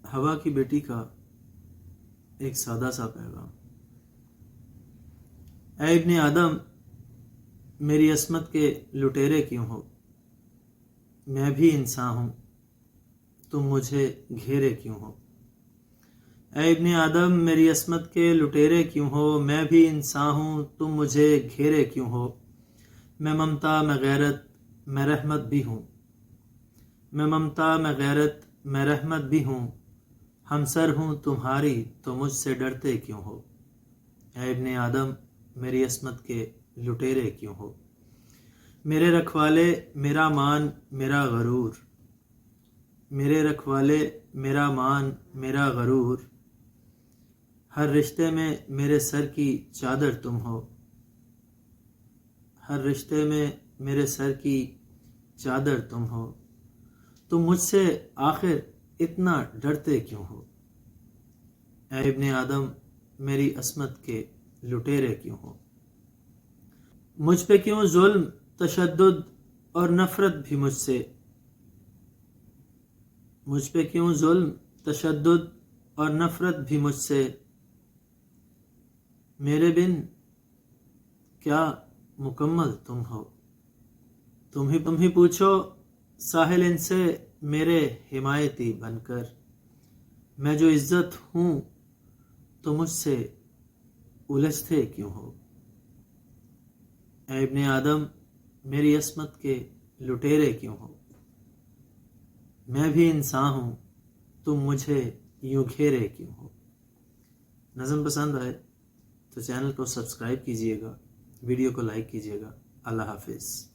ہوا کی بیٹی کا ایک سادہ سا پیغام۔ اے ابن آدم، میری عصمت کے لٹیرے کیوں ہو؟ میں بھی انسان ہوں، تم مجھے گھیرے کیوں ہو؟ اے ابن آدم، میری عصمت کے لٹیرے کیوں ہو؟ میں بھی انسان ہوں، تم مجھے گھیرے کیوں ہو؟ میں ممتا، میں غیرت، میں رحمت بھی ہوں۔ میں ممتا، میں غیرت، میں رحمت بھی ہوں۔ ہم سر ہوں تمہاری تو مجھ سے ڈرتے کیوں ہو؟ اے ابن آدم، میری عصمت کے لٹیرے کیوں ہو؟ میرے رکھوالے، میرا مان، میرا غرور۔ میرے رکھوالے، میرا مان، میرا غرور۔ ہر رشتے میں میرے سر کی چادر تم ہو۔ ہر رشتے میں میرے سر کی چادر تم ہو۔ تم مجھ سے آخر اتنا ڈرتے کیوں ہو؟ اے ابن آدم، میری عصمت کے لٹیرے کیوں ہو؟ مجھ پہ کیوں ظلم، تشدد اور نفرت بھی مجھ سے؟ مجھ پہ کیوں ظلم، تشدد اور نفرت بھی مجھ سے؟ میرے بن کیا مکمل تم ہو؟ تم ہی پوچھو ساحل ان سے میرے حمایتی بن کر، میں جو عزت ہوں تو مجھ سے الجھتے کیوں ہو؟ اے ابن آدم، میری عصمت کے لٹیرے کیوں ہو؟ میں بھی انسان ہوں، تم مجھے یوں گھیرے کیوں ہو؟ نظم پسند آئے تو چینل کو سبسکرائب کیجیے گا، ویڈیو کو لائک کیجیے گا۔ اللہ حافظ۔